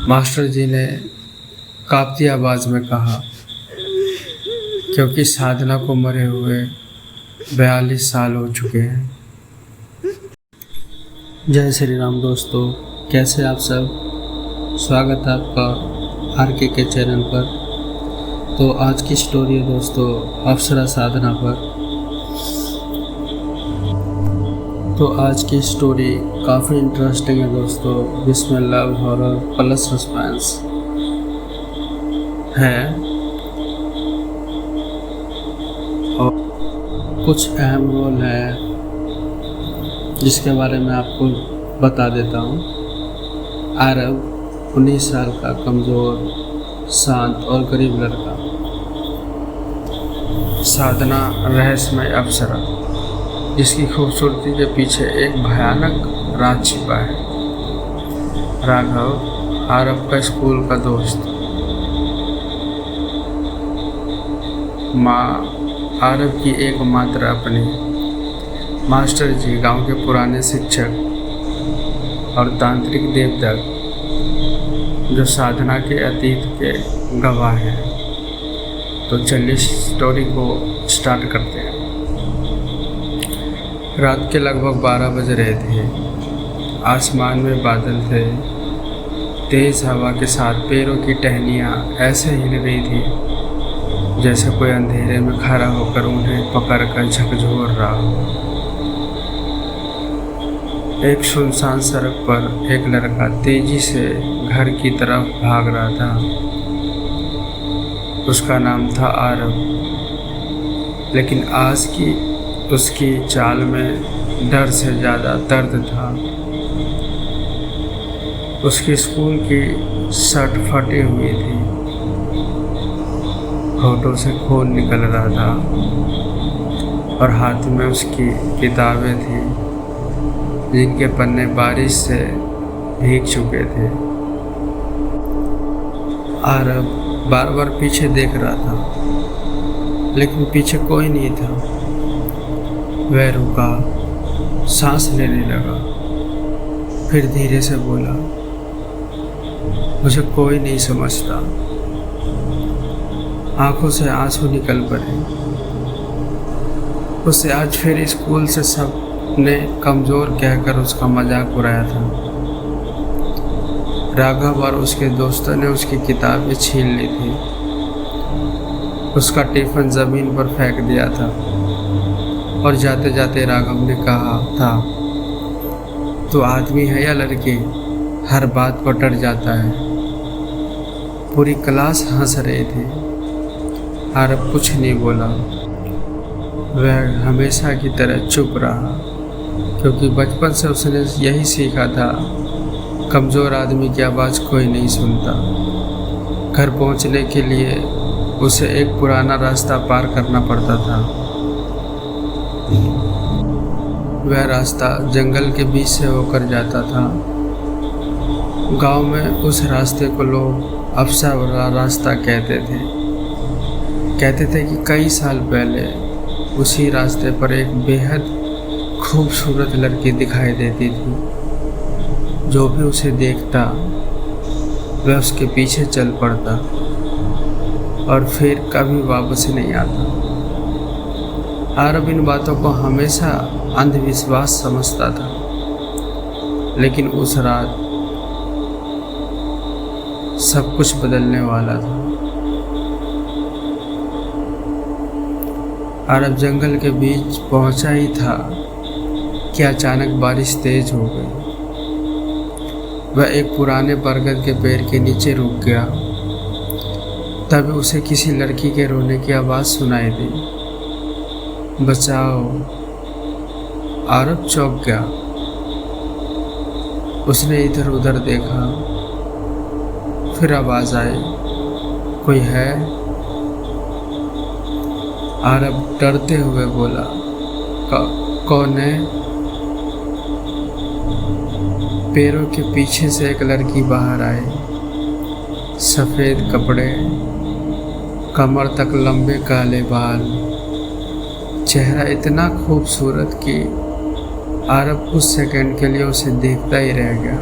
Master जी ने कांपती आवाज में कहा, क्योंकि साधना को मरे हुए 42 साल हो चुके हैं। जय श्री राम दोस्तों, कैसे आप सब। स्वागत है आपका RK चैनल पर। तो आज की स्टोरी है दोस्तों अप्सरा साधना पर। तो आज की स्टोरी काफ़ी इंटरेस्टिंग है दोस्तों, जिसमें लव, हॉरर प्लस सस्पेंस है और कुछ अहम रोल है जिसके बारे में आपको बता देता हूँ। आरव 19 साल का कमज़ोर, शांत और गरीब लड़का। साधना रहस्यमय अप्सरा, जिसकी खूबसूरती के पीछे एक भयानक राज छिपा है। राघव आरव का स्कूल का दोस्त। माँ आरव की एकमात्र अपनी। मास्टर जी गांव के पुराने शिक्षक और तांत्रिक देवता जो साधना के अतीत के गवाह हैं। तो चलिए स्टोरी को स्टार्ट करते हैं। रात के लगभग 12 बज रहे थे। आसमान में बादल थे। तेज हवा के साथ पैरों की टहनियाँ ऐसे हिल रही थी जैसे कोई अंधेरे में खड़ा होकर उन्हें पकड़कर झकझोर रहा हो। एक सुनसान सड़क पर एक लड़का तेजी से घर की तरफ भाग रहा था। उसका नाम था आरव, लेकिन आज की उसकी चाल में डर से ज़्यादा दर्द था। उसकी स्कूल की शर्ट फटी हुई थी, होठों से खून निकल रहा था और हाथ में उसकी किताबें थी जिनके पन्ने बारिश से भीग चुके थे। आरव बार बार पीछे देख रहा था, लेकिन पीछे कोई नहीं था। वह रुका, सांस लेने लगा, फिर धीरे से बोला, मुझे कोई नहीं समझता। आंखों से आंसू निकल पड़े। उसे आज फिर स्कूल से सब ने कमज़ोर कहकर उसका मजाक उड़ाया था। राघव और उसके दोस्तों ने उसकी किताबें छीन ली थी। उसका टिफिन ज़मीन पर फेंक दिया था और जाते जाते राघव ने कहा था, तो आदमी है या लड़की, हर बात पर डर जाता है। पूरी क्लास हंस रही थी। आरव कुछ नहीं बोला। वह हमेशा की तरह चुप रहा, क्योंकि बचपन से उसने यही सीखा था, कमज़ोर आदमी की आवाज़ कोई नहीं सुनता। घर पहुंचने के लिए उसे एक पुराना रास्ता पार करना पड़ता था। वह रास्ता जंगल के बीच से होकर जाता था। गांव में उस रास्ते को लोग अप्सरा वाला रास्ता कहते थे कि कई साल पहले उसी रास्ते पर एक बेहद खूबसूरत लड़की दिखाई देती थी। जो भी उसे देखता वह उसके पीछे चल पड़ता और फिर कभी वापस नहीं आता। आरव इन बातों को हमेशा अंधविश्वास समझता था, लेकिन उस रात सब कुछ बदलने वाला था। आरव जंगल के बीच पहुंचा ही था कि अचानक बारिश तेज हो गई। वह एक पुराने बरगद के पेड़ के नीचे रुक गया। तभी उसे किसी लड़की के रोने की आवाज़ सुनाई दी, बचाओ। आरव चौंक गया। उसने इधर उधर देखा, फिर आवाज़ आई, कोई है? आरव डरते हुए बोला, कौन है? पैरों के पीछे से एक लड़की बाहर आई। सफ़ेद कपड़े, कमर तक लंबे काले बाल, चेहरा इतना खूबसूरत कि आरव कुछ सेकंड के लिए उसे देखता ही रह गया।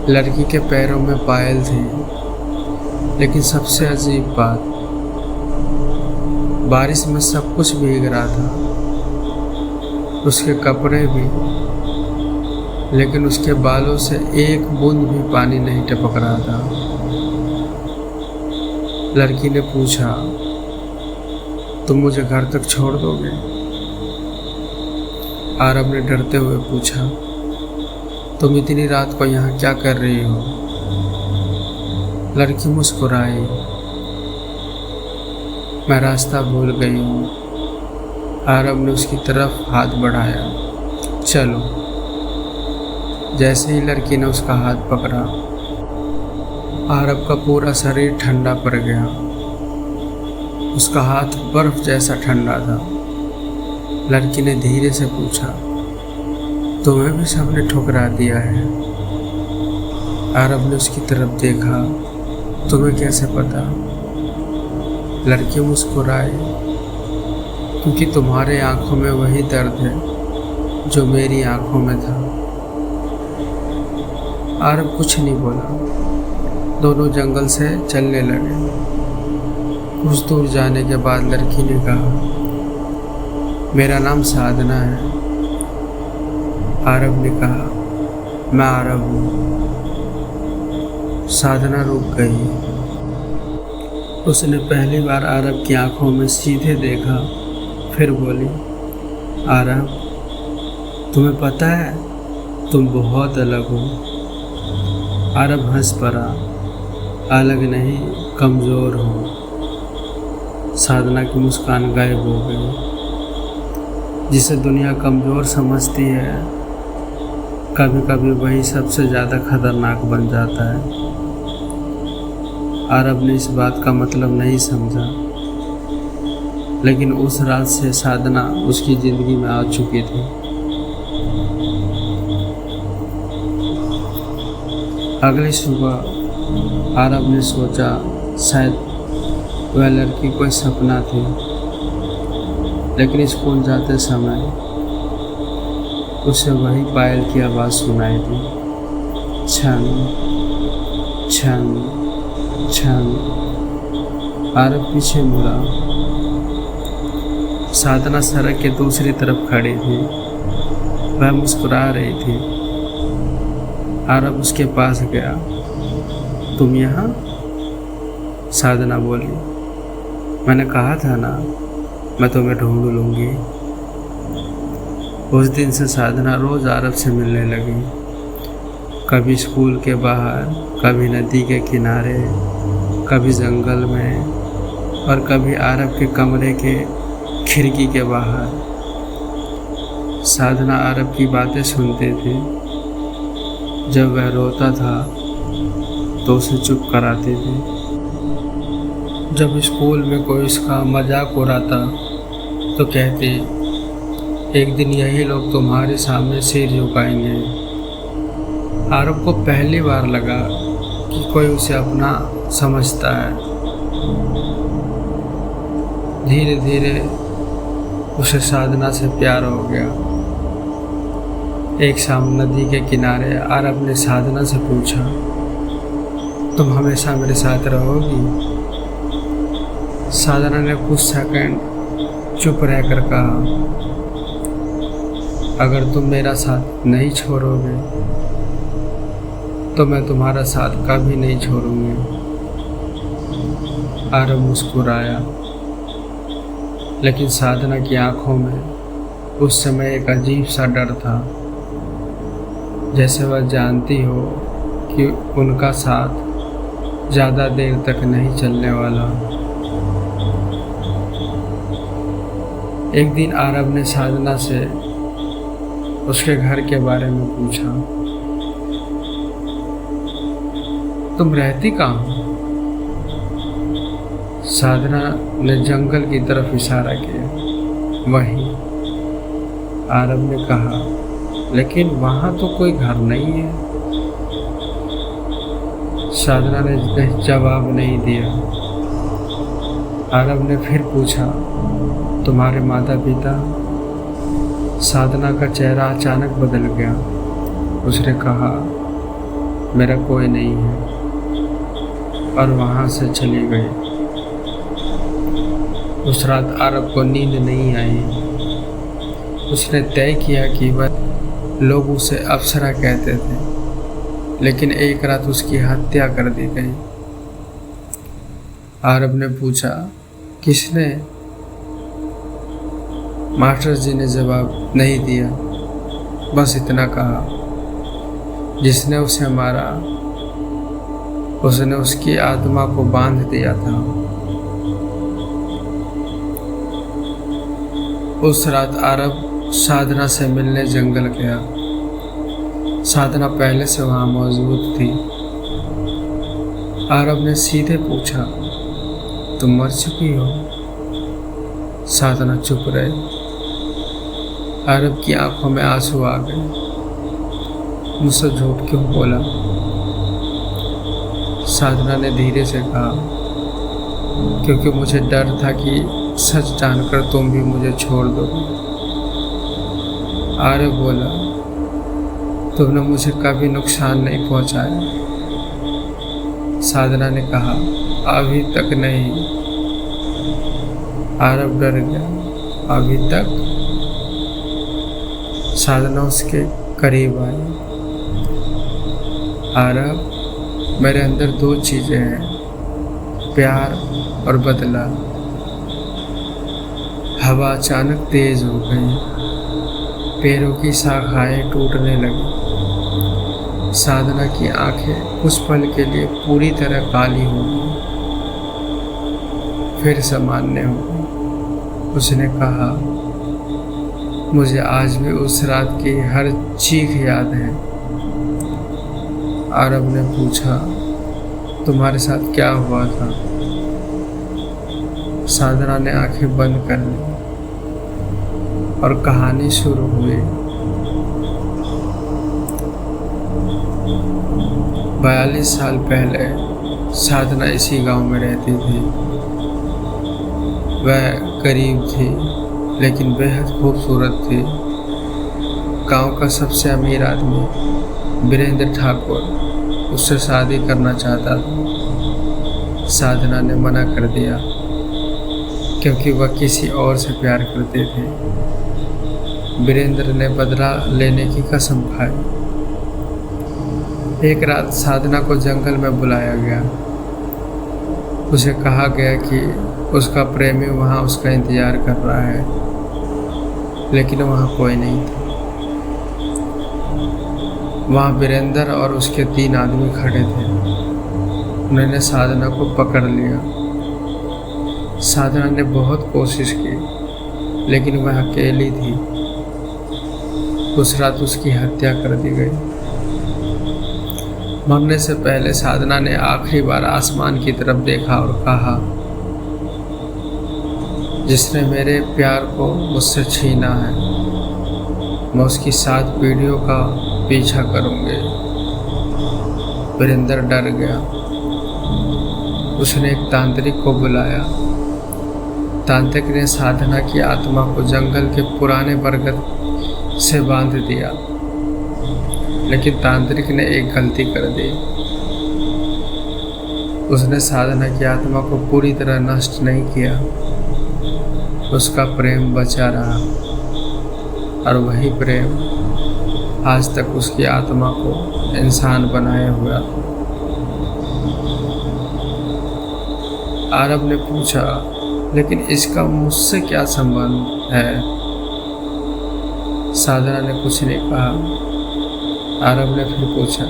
लड़की के पैरों में पायल थी, लेकिन सबसे अजीब बात, बारिश में सब कुछ भीग रहा था, उसके कपड़े भी, लेकिन उसके बालों से एक बूंद भी पानी नहीं टपक रहा था। लड़की ने पूछा, तुम मुझे घर तक छोड़ दोगे? आरब ने डरते हुए पूछा, तुम इतनी रात को यहाँ क्या कर रही हो? लड़की मुस्कुराई, मैं रास्ता भूल गई हूँ। आरब ने उसकी तरफ हाथ बढ़ाया, चलो। जैसे ही लड़की ने उसका हाथ पकड़ा, आरब का पूरा शरीर ठंडा पड़ गया। उसका हाथ बर्फ जैसा ठंडा था। लड़की ने धीरे से पूछा, तुम्हें भी सबने ठुकरा दिया है? आरब ने उसकी तरफ देखा, तुम्हें कैसे पता? लड़की मुस्कुराई, क्योंकि तुम्हारे आंखों में वही दर्द है जो मेरी आंखों में था। आरब कुछ नहीं बोला। दोनों जंगल से चलने लगे। कुछ दूर जाने के बाद लड़की ने कहा, मेरा नाम साधना है। आरब ने कहा, मैं आरब हूँ। साधना रुक गई। उसने पहली बार आरब की आंखों में सीधे देखा, फिर बोली, आरब, तुम्हें पता है तुम बहुत अलग हो। आरब हंस पड़ा, अलग नहीं, कमज़ोर हो। साधना की मुस्कान गायब हो गई। जिसे दुनिया कमज़ोर समझती है, कभी कभी वही सबसे ज़्यादा खतरनाक बन जाता है। आरब ने इस बात का मतलब नहीं समझा, लेकिन उस रात से साधना उसकी ज़िंदगी में आ चुकी थी। अगली सुबह आरब ने सोचा, शायद वह लड़की कोई सपना थी, लेकिन स्कूल जाते समय उसे वही पायल की आवाज़ सुनाई दी, छन छन छन। आरब पीछे मुड़ा। साधना सड़क के दूसरी तरफ खड़ी थी। वह मुस्कुरा रही थी। आरब उसके पास गया। तुम यहाँ? साधना बोली, मैंने कहा था ना, मैं तुम्हें ढूंढ लूँगी। उस दिन से साधना रोज़ आरब से मिलने लगी। कभी स्कूल के बाहर, कभी नदी के किनारे, कभी जंगल में, और कभी आरब के कमरे के खिड़की के बाहर। साधना आरब की बातें सुनती थी। जब वह रोता था तो उसे चुप कराती थी। जब स्कूल में कोई उसका मजाक उड़ाता तो कहती, एक दिन यही लोग तुम्हारे सामने सिर झुकाएंगे। आरब को पहली बार लगा कि कोई उसे अपना समझता है। धीरे धीरे उसे साधना से प्यार हो गया। एक शाम नदी के किनारे आरब ने साधना से पूछा, तुम हमेशा मेरे साथ रहोगी? साधना ने कुछ सेकंड चुप रहकर कहा, अगर तुम मेरा साथ नहीं छोड़ोगे तो मैं तुम्हारा साथ कभी नहीं छोड़ूंगी। आरब मुस्कुराया, लेकिन साधना की आंखों में उस समय एक अजीब सा डर था, जैसे वह जानती हो कि उनका साथ ज़्यादा देर तक नहीं चलने वाला। एक दिन आरब ने साधना से उसके घर के बारे में पूछा, तुम रहती कहाँ? साधना ने जंगल की तरफ इशारा किया। वहीं आरब ने कहा, लेकिन वहाँ तो कोई घर नहीं है। साधना ने जवाब नहीं दिया। आरब ने फिर पूछा, तुम्हारे माता पिता? साधना का चेहरा अचानक बदल गया। उसने कहा, मेरा कोई नहीं है, और वहाँ से चली गई। उस रात आरब को नींद नहीं आई। उसने तय किया कि वह लोग उसे अप्सरा कहते थे, लेकिन एक रात उसकी हत्या कर दी गई। आरब ने पूछा, किसने? मास्टर जी ने जवाब नहीं दिया, बस इतना कहा, जिसने उसे मारा उसने उसकी आत्मा को बांध दिया था। उस रात आरब साधना से मिलने जंगल गया। साधना पहले से वहां मौजूद थी। आरब ने सीधे पूछा, तुम मर चुकी हो? साधना चुप रही। आरब की आंखों में आंसू आ गए। मुझसे झूठ क्यों बोला? साधना ने धीरे से कहा, क्योंकि मुझे डर था कि सच जानकर तुम भी मुझे छोड़ दोगे। आरब बोला, तुमने मुझे कभी नुकसान नहीं पहुंचाया। साधना ने कहा, अभी तक नहीं। आरब डर गया, अभी तक? साधना उसके करीब आई। आरब, मेरे अंदर दो चीजें हैं, प्यार और बदला। हवा अचानक तेज हो गई। पेड़ों की शाखाएं टूटने लगी। साधना की आंखें कुछ पल के लिए पूरी तरह काली हो गई, फिर सामान्य हो गई। उसने कहा, मुझे आज भी उस रात की हर चीख याद है। आरब ने पूछा, तुम्हारे साथ क्या हुआ था? साधना ने आंखें बंद कर ली और कहानी शुरू हुई। 42 साल पहले साधना इसी गांव में रहती थी। वह गरीब थी, लेकिन बेहद खूबसूरत थी। गांव का सबसे अमीर आदमी वीरेंद्र ठाकुर उससे शादी करना चाहता था। साधना ने मना कर दिया, क्योंकि वह किसी और से प्यार करते थे। वीरेंद्र ने बदला लेने की कसम खाई। एक रात साधना को जंगल में बुलाया गया। उसे कहा गया कि उसका प्रेमी वहाँ उसका इंतजार कर रहा है, लेकिन वहाँ कोई नहीं था। वहाँ वीरेंद्र और उसके 3 आदमी खड़े थे। उन्होंने साधना को पकड़ लिया। साधना ने बहुत कोशिश की, लेकिन वह अकेली थी। उस रात उसकी हत्या कर दी गई। मरने से पहले साधना ने आखिरी बार आसमान की तरफ देखा और कहा, जिसने मेरे प्यार को मुझसे छीना है, मैं उसकी 7 पीढ़ियों का पीछा करूंगी। वीरेंद्र डर गया। उसने एक तांत्रिक को बुलाया। तांत्रिक ने साधना की आत्मा को जंगल के पुराने बरगद से बांध दिया, लेकिन तांत्रिक ने एक गलती कर दी। उसने साधना की आत्मा को पूरी तरह नष्ट नहीं किया। उसका प्रेम बचा रहा, और वही प्रेम आज तक उसकी आत्मा को इंसान बनाए हुआ। आरब ने पूछा, लेकिन इसका मुझसे क्या संबंध है? साधना ने कुछ नहीं कहा। आरब ने फिर पूछा,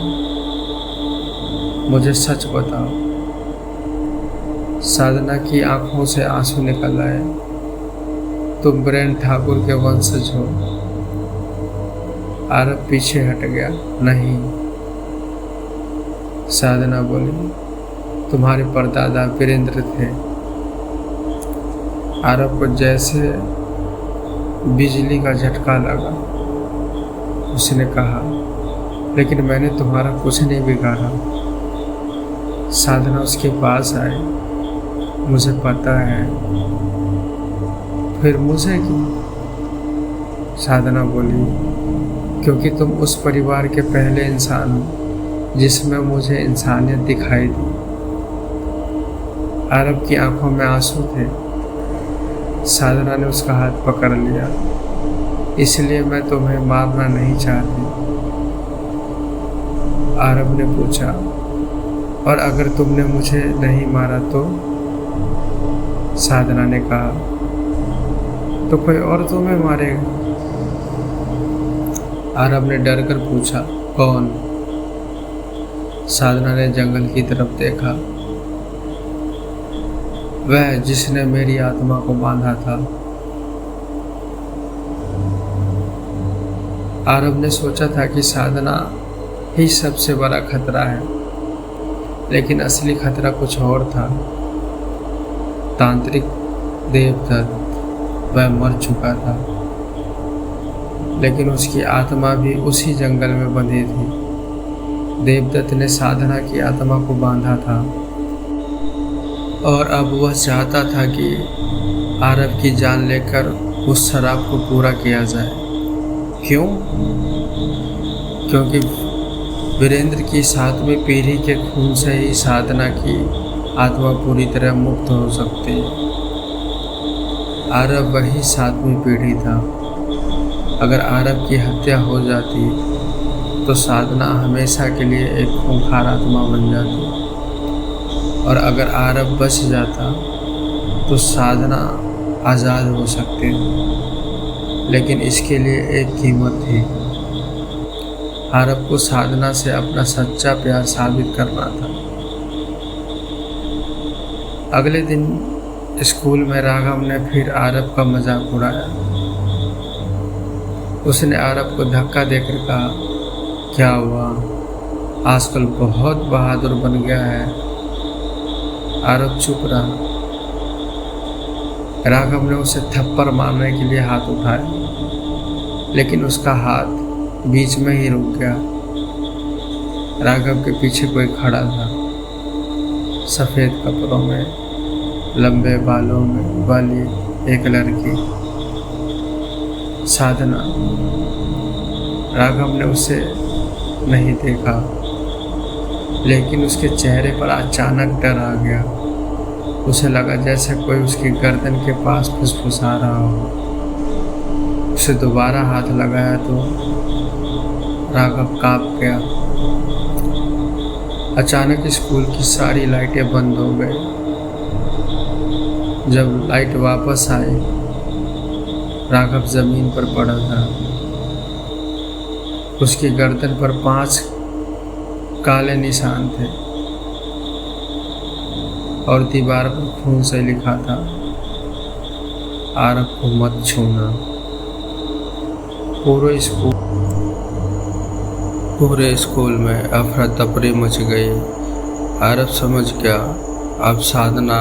मुझे सच बताओ। साधना की आंखों से आंसू निकल आए। तुम वीरेंद्र ठाकुर के वंशज हो? आरब पीछे हट गया। नहीं। साधना बोली, तुम्हारे परदादा वीरेंद्र थे। आरब को जैसे बिजली का झटका लगा। उसने कहा, लेकिन मैंने तुम्हारा कुछ नहीं बिगाड़ा। साधना उसके पास आई। मुझे पता है। फिर मुझे क्यों? साधना बोली, क्योंकि तुम उस परिवार के पहले इंसान हो जिसमें मुझे इंसानियत दिखाई दी। आरब की आंखों में आंसू थे। साधना ने उसका हाथ पकड़ लिया। इसलिए मैं तुम्हें मारना नहीं चाहती। आरब ने पूछा, और अगर तुमने मुझे नहीं मारा तो? साधना ने कहा, तो कोई और तुम्हें मारेगा। आरब ने डर कर पूछा, कौन? साधना ने जंगल की तरफ देखा। वह जिसने मेरी आत्मा को बांधा था। आरब ने सोचा था कि साधना ही सबसे बड़ा खतरा है, लेकिन असली खतरा कुछ और था। तांत्रिक देवदत्त, वह मर चुका था, लेकिन उसकी आत्मा भी उसी जंगल में बंधी थी। देवदत्त ने साधना की आत्मा को बांधा था और अब वह चाहता था कि आरब की जान लेकर उस शराब को पूरा किया जाए। क्यों? क्योंकि वीरेंद्र की 7वीं पीढ़ी के खून से ही साधना की आत्मा पूरी तरह मुक्त हो सकती है। आरब वही 7वीं पीढ़ी था। अगर आरब की हत्या हो जाती तो साधना हमेशा के लिए एक खूंखार आत्मा बन जाती, और अगर आरब बच जाता तो साधना आज़ाद हो सकती। लेकिन इसके लिए एक कीमत थी। आरब को साधना से अपना सच्चा प्यार साबित करना था। अगले दिन स्कूल में राघव ने फिर आरब का मजाक उड़ाया। उसने आरब को धक्का देकर कहा, क्या हुआ? आजकल बहुत बहादुर बन गया है। आरब चुप रहा। राघव ने उसे थप्पड़ मारने के लिए हाथ उठाया, लेकिन उसका हाथ बीच में ही रुक गया। राघव के पीछे कोई खड़ा था, सफ़ेद कपड़ों में, लंबे बालों में वाली एक लड़की, साधना। राघव ने उसे नहीं देखा, लेकिन उसके चेहरे पर अचानक डर आ गया। उसे लगा जैसे कोई उसकी गर्दन के पास फुसफुसा रहा हो। उसे दोबारा हाथ लगाया तो राघव कांप गया। अचानक स्कूल की सारी लाइटें बंद हो गई। जब लाइट वापस आई, राघव जमीन पर पड़ा था। उसकी गर्दन पर 5 काले निशान थे और दीवार पर खून से लिखा था, आरब को मत छूना। पूरे स्कूल में अफरा तफरी मच गई। आरब समझ गया अब साधना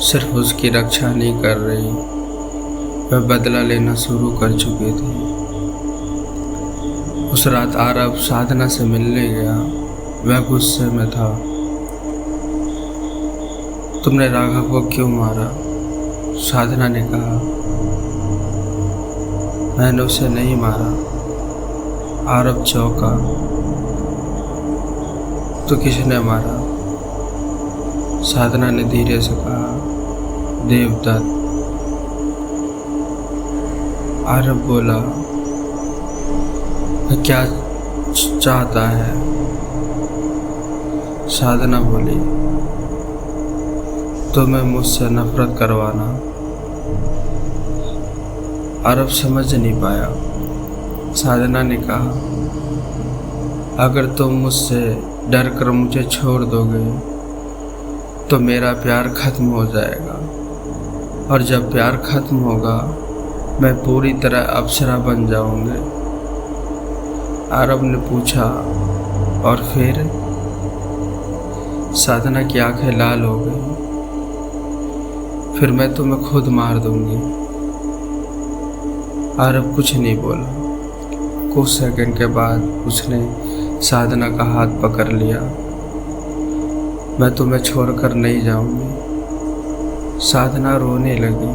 सिर्फ उसकी रक्षा नहीं कर रही, वह बदला लेना शुरू कर चुकी थी। उस रात आरब साधना से मिलने गया। वह गुस्से में था। तुमने राघव को क्यों मारा? साधना ने कहा, मैंने उसे नहीं मारा। आरब चौंका। तो किसने मारा? साधना ने धीरे से कहा, देवदत्त। आरब बोला, वह क्या चाहता है? साधना बोली, तुम्हें मुझसे नफरत करवाना। आरब समझ नहीं पाया। साधना ने कहा, अगर तुम मुझसे डर कर मुझे छोड़ दोगे तो मेरा प्यार खत्म हो जाएगा, और जब प्यार खत्म होगा मैं पूरी तरह अप्सरा बन जाऊंगी। आरब ने पूछा, और फिर? साधना की आंखें लाल हो गई। फिर मैं तुम्हें खुद मार दूंगी। आरब कुछ नहीं बोला। कुछ सेकंड के बाद उसने साधना का हाथ पकड़ लिया। मैं तुम्हें छोड़कर नहीं जाऊंगी। साधना रोने लगी।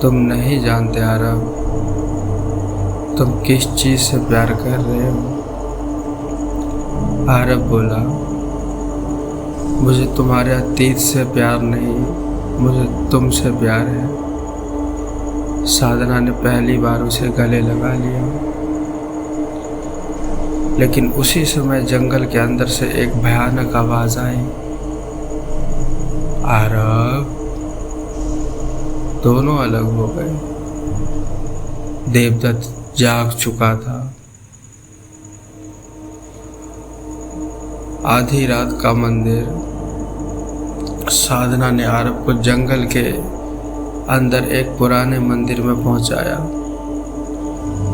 तुम नहीं जानते आरब, तुम किस चीज़ से प्यार कर रहे हो। आरव बोला, मुझे तुम्हारे अतीत से प्यार नहीं, मुझे तुमसे प्यार है। साधना ने पहली बार उसे गले लगा लिया, लेकिन उसी समय जंगल के अंदर से एक भयानक आवाज आई, आरव। दोनों अलग हो गए। देवदत्त जाग चुका था। आधी रात का मंदिर। साधना ने आरव को जंगल के अंदर एक पुराने मंदिर में पहुंचाया।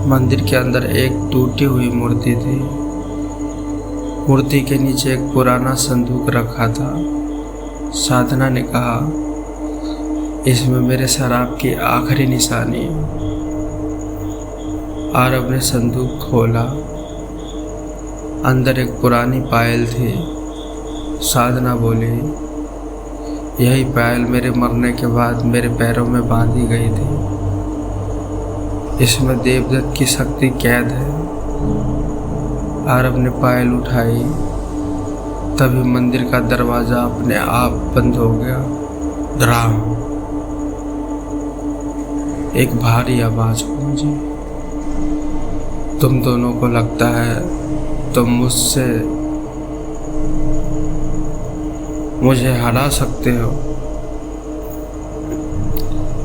मंदिर के अंदर एक टूटी हुई मूर्ति थी। मूर्ति के नीचे एक पुराना संदूक रखा था। साधना ने कहा, इसमें मेरे शराब की आखिरी निशानी है। आरव ने संदूक खोला। अंदर एक पुरानी पायल थी। साधना बोली, यही पायल मेरे मरने के बाद मेरे पैरों में बांधी गई थी। इसमें देवदत्त की शक्ति कैद है। आरव ने पायल उठाई, तभी मंदिर का दरवाजा अपने आप बंद हो गया। धड़ाम। एक भारी आवाज गूंजी, तुम दोनों को लगता है तुम मुझे हरा सकते हो।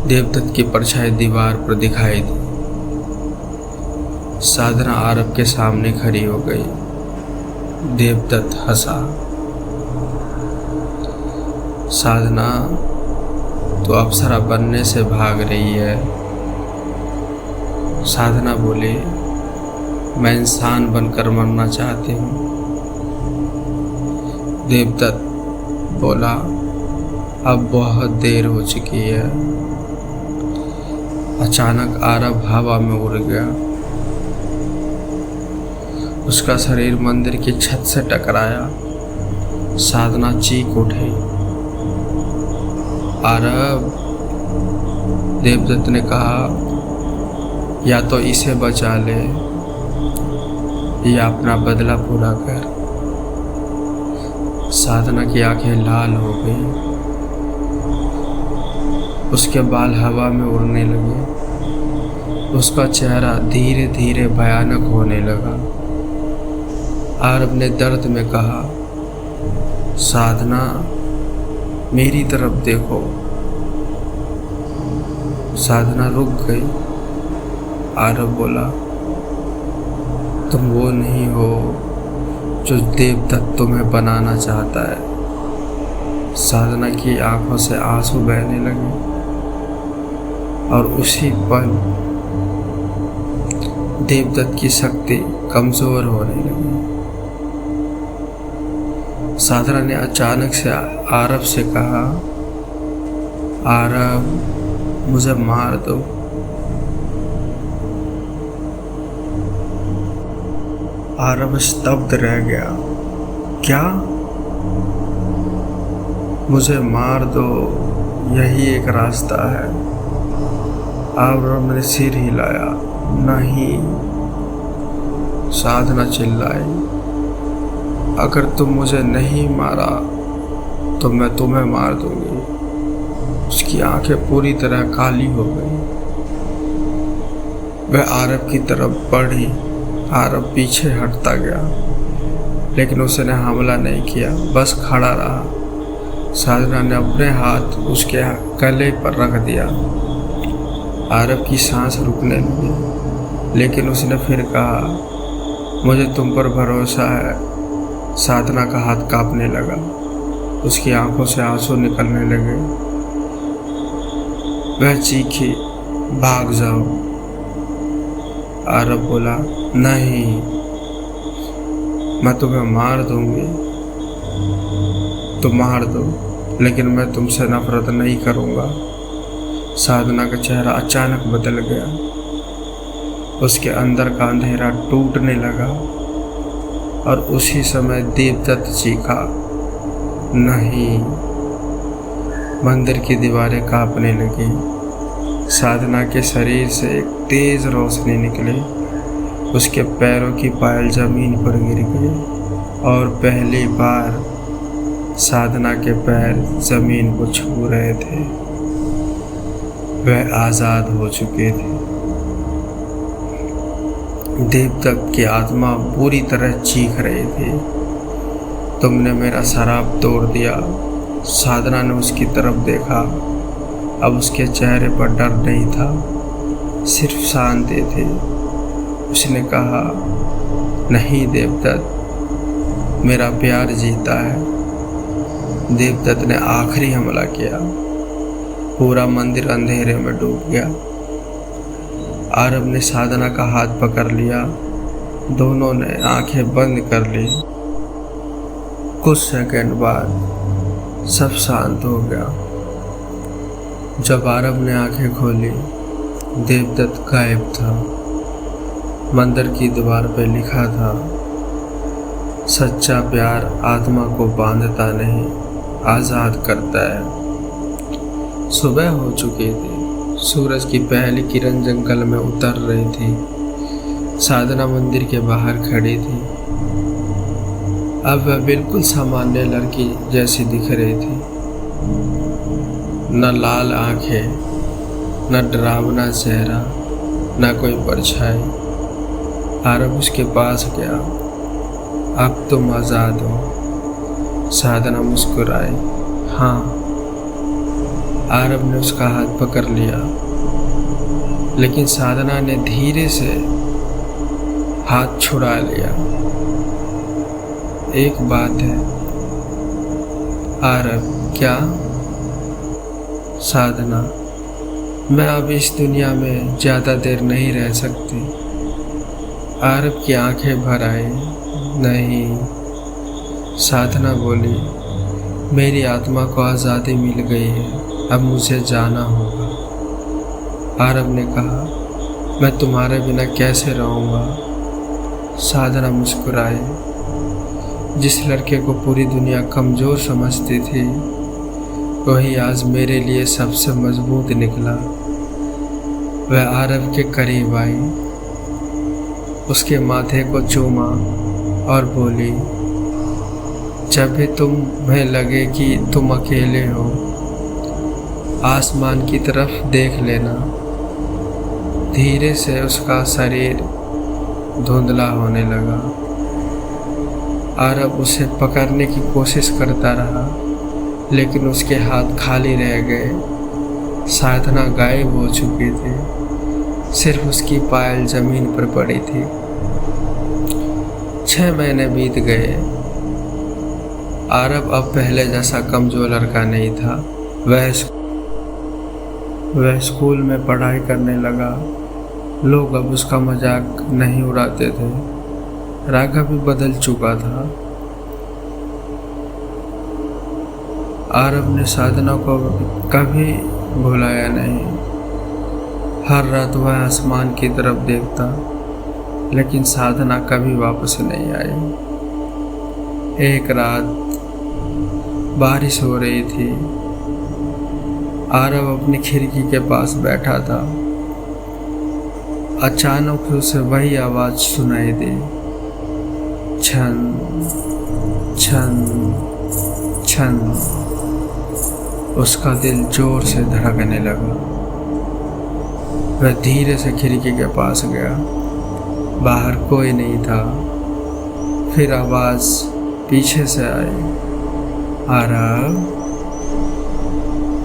देवदत्त की परछाई दीवार पर दिखाई दी। साधना आरव के सामने खड़ी हो गई। देवदत्त हंसा। साधना, तो अप्सरा बनने से भाग रही है। साधना बोली, मैं इंसान बनकर मरना चाहती हूँ। देवदत्त बोला, अब बहुत देर हो चुकी है। अचानक आरव हवा में उड़ गया। उसका शरीर मंदिर की छत से टकराया। साधना चीख उठी, आरव। देवदत्त ने कहा, या तो इसे बचा ले या अपना बदला पूरा कर। साधना की आंखें लाल हो गई। उसके बाल हवा में उड़ने लगे। उसका चेहरा धीरे धीरे भयानक होने लगा। आरव ने दर्द में कहा, साधना, मेरी तरफ देखो। साधना रुक गई। आरव बोला, तुम वो नहीं हो जो देवदत्त तुम्हें बनाना चाहता है। साधना की आंखों से आंसू बहने लगे और उसी पल देवदत्त की शक्ति कमजोर होने लगी। साधना ने अचानक से आरव से कहा, आरव, मुझे मार दो। आरव स्तब्ध रह गया। क्या? मुझे मार दो, यही एक रास्ता है। आरव ने सिर हिलाया। नहीं। साधना चिल्लाई, अगर तुम मुझे नहीं मारा तो मैं तुम्हें मार दूंगी। उसकी आंखें पूरी तरह काली हो गई। वह आरव की तरफ बढ़ी। आरव पीछे हटता गया, लेकिन उसने हमला नहीं किया, बस खड़ा रहा। साधना ने अपने हाथ उसके गले पर रख दिया। आरव की सांस रुकने लगी, लेकिन उसने फिर कहा, मुझे तुम पर भरोसा है। साधना का हाथ कांपने लगा। उसकी आंखों से आंसू निकलने लगे। वह चीखी, भाग जाओ। आरव बोला, नहीं, मैं तुम्हें मार दूंगी। तुम मार दो, लेकिन मैं तुमसे नफरत नहीं करूंगा। साधना का चेहरा अचानक बदल गया। उसके अंदर का अंधेरा टूटने लगा और उसी समय देवदत्त चीखा, नहीं। मंदिर की दीवारें कांपने लगी। साधना के शरीर से एक तेज रोशनी निकली। उसके पैरों की पायल जमीन पर गिर गई। और पहली बार साधना के पैर जमीन को छू रहे थे। वह आज़ाद हो चुके थे। देवदत्त की आत्मा पूरी तरह चीख रही थी, तुमने मेरा शराब तोड़ दिया। साधना ने उसकी तरफ देखा। अब उसके चेहरे पर डर नहीं था, सिर्फ शांति थी। उसने कहा, नहीं देवदत्त, मेरा प्यार जीता है। देवदत्त ने आखिरी हमला किया। पूरा मंदिर अंधेरे में डूब गया। आरव ने साधना का हाथ पकड़ लिया। दोनों ने आंखें बंद कर ली। कुछ सेकंड बाद सब शांत हो गया। जब आरव ने आंखें खोली, देवदत्त गायब था। मंदिर की दीवार पर लिखा था, सच्चा प्यार आत्मा को बांधता नहीं, आज़ाद करता है। सुबह हो चुकी थी। सूरज की पहली किरण जंगल में उतर रही थी। साधना मंदिर के बाहर खड़ी थी। अब वह बिल्कुल सामान्य लड़की जैसी दिख रही थी। न लाल आंखें, न डरावना चेहरा, न कोई परछाई। आरव उसके पास गया। अब तुम आज़ाद हो। साधना मुस्कुराई। हाँ। आरव ने उसका हाथ पकड़ लिया, लेकिन साधना ने धीरे से हाथ छुड़ा लिया। एक बात है आरव। क्या? साधना, मैं अब इस दुनिया में ज़्यादा देर नहीं रह सकती। आरव की आंखें भर आई। नहीं, साधना बोली, मेरी आत्मा को आज़ादी मिल गई है, अब मुझे जाना होगा। आरव ने कहा, मैं तुम्हारे बिना कैसे रहूँगा? साधना मुस्कुराई। जिस लड़के को पूरी दुनिया कमज़ोर समझती थी, वही आज मेरे लिए सबसे मजबूत निकला। वह आरव के करीब आई, उसके माथे को चूमा और बोली, जब भी तुम्हें लगे कि तुम अकेले हो, आसमान की तरफ देख लेना। धीरे से उसका शरीर धुंधला होने लगा। आरव उसे पकड़ने की कोशिश करता रहा, लेकिन उसके हाथ खाली रह गए। साधना गायब हो चुकी थी, सिर्फ उसकी पायल जमीन पर पड़ी थी। 6 महीने बीत गए। आरव अब पहले जैसा कमजोर लड़का नहीं था। वह स्कूल में पढ़ाई करने लगा। लोग अब उसका मजाक नहीं उड़ाते थे। राघव भी बदल चुका था। आरव ने साधना को कभी भुलाया नहीं। हर रात वह आसमान की तरफ देखता, लेकिन साधना कभी वापस नहीं आई। एक रात बारिश हो रही थी। आरव अपनी खिड़की के पास बैठा था। अचानक उसे वही आवाज सुनाई दी, छन छन छन। उसका दिल जोर से धड़कने लगा। वह धीरे से खिड़की के पास गया। बाहर कोई नहीं था। फिर आवाज पीछे से आई, आरव।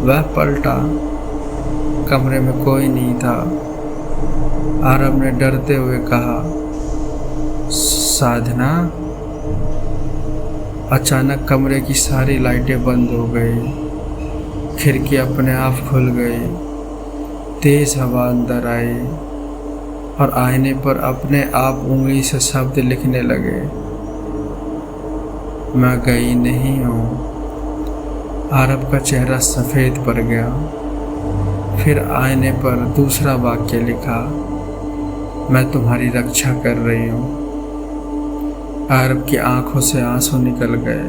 वह पलटा। कमरे में कोई नहीं था। आरव ने डरते हुए कहा, साधना। अचानक कमरे की सारी लाइटें बंद हो गई। खिड़की अपने आप खुल गई। तेज हवा अंदर आई और आईने पर अपने आप उंगली से शब्द लिखने लगे, मैं गई नहीं हूँ। आरव का चेहरा सफ़ेद पड़ गया। फिर आईने पर दूसरा वाक्य लिखा, मैं तुम्हारी रक्षा कर रही हूँ। आरव की आंखों से आंसू निकल गए।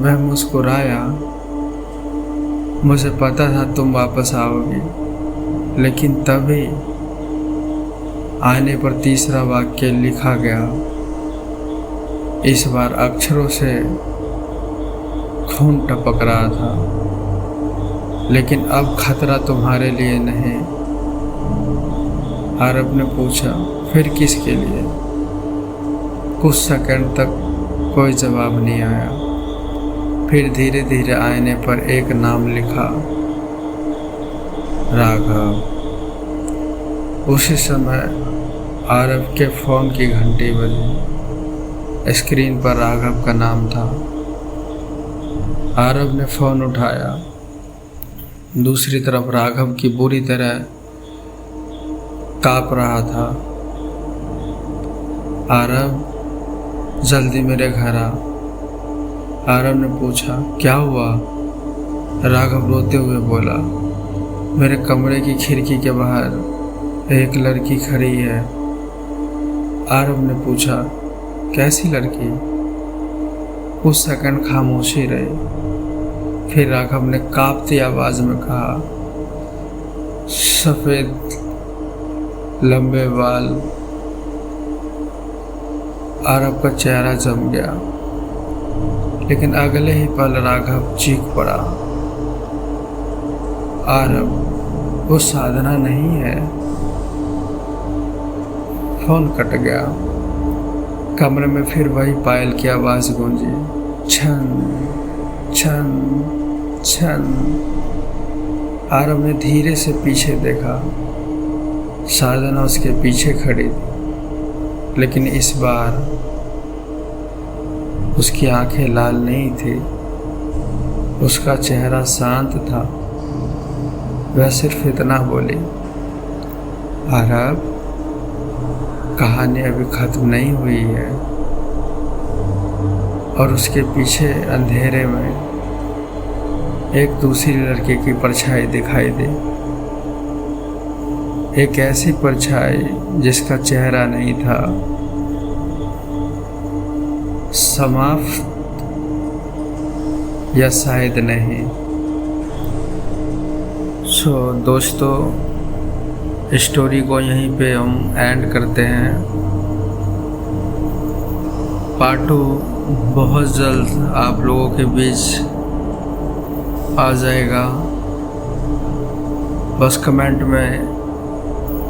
वह मुस्कुराया, मुझे पता था तुम वापस आओगी। लेकिन तभी आईने पर तीसरा वाक्य लिखा गया, इस बार अक्षरों से खून टपक रहा था। लेकिन अब खतरा तुम्हारे लिए नहीं। आरव ने पूछा, फिर किसके लिए? कुछ सेकंड तक कोई जवाब नहीं आया। फिर धीरे धीरे आईने पर एक नाम लिखा, राघव। उसी समय आरव के फोन की घंटी बजी। स्क्रीन पर राघव का नाम था। आरव ने फोन उठाया। दूसरी तरफ राघव की बुरी तरह काँप रहा था। आरव, जल्दी मेरे घर आ। आरव ने पूछा, क्या हुआ? राघव रोते हुए बोला, मेरे कमरे की खिड़की के बाहर एक लड़की खड़ी है। आरव ने पूछा, कैसी लड़की? कुछ सेकंड खामोशी रही। फिर राघव ने कांपती आवाज में कहा, सफेद लंबे बाल। आरव का चेहरा जम गया। लेकिन अगले ही पल राघव चीख पड़ा, आरव, वो साधना नहीं है। फोन कट गया। कमरे में फिर वही पायल की आवाज गूंजी, छन छन छन। आरव ने धीरे से पीछे देखा। साधना उसके पीछे खड़ी थी, लेकिन इस बार उसकी आंखें लाल नहीं थी। उसका चेहरा शांत था। वह सिर्फ इतना बोली, आरव, कहानी अभी खत्म नहीं हुई है। और उसके पीछे अंधेरे में एक दूसरी लड़की की परछाई दिखाई दी। एक ऐसी परछाई जिसका चेहरा नहीं था। समाप्त या शायद नहीं। दोस्तों, स्टोरी को यहीं पे हम एंड करते हैं। पार्ट 2 बहुत जल्द आप लोगों के बीच आ जाएगा। बस कमेंट में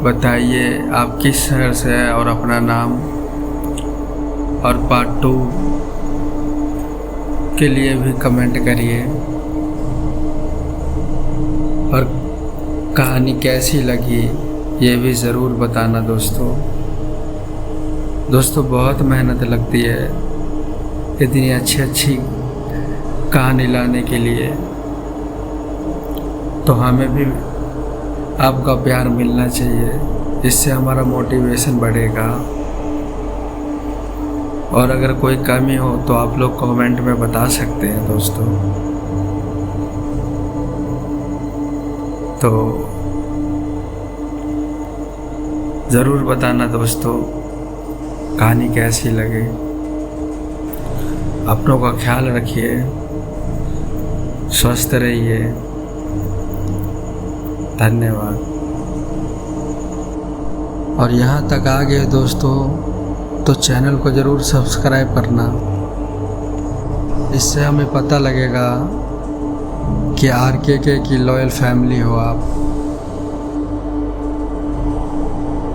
बताइए आप किस शहर से हैं और अपना नाम, और पार्ट 2 के लिए भी कमेंट करिए। और कहानी कैसी लगी ये भी ज़रूर बताना दोस्तों। बहुत मेहनत लगती है इतनी अच्छी कहानी लाने के लिए। तो हमें भी आपका प्यार मिलना चाहिए, इससे हमारा मोटिवेशन बढ़ेगा। और अगर कोई कमी हो तो आप लोग कमेंट में बता सकते हैं दोस्तों। तो ज़रूर बताना दोस्तों कहानी कैसी लगी। अपनों का ख्याल रखिए, स्वस्थ रहिए। धन्यवाद। और यहाँ तक आ गए दोस्तों तो चैनल को ज़रूर सब्सक्राइब करना। इससे हमें पता लगेगा कि आरके की लॉयल फैमिली हो आप।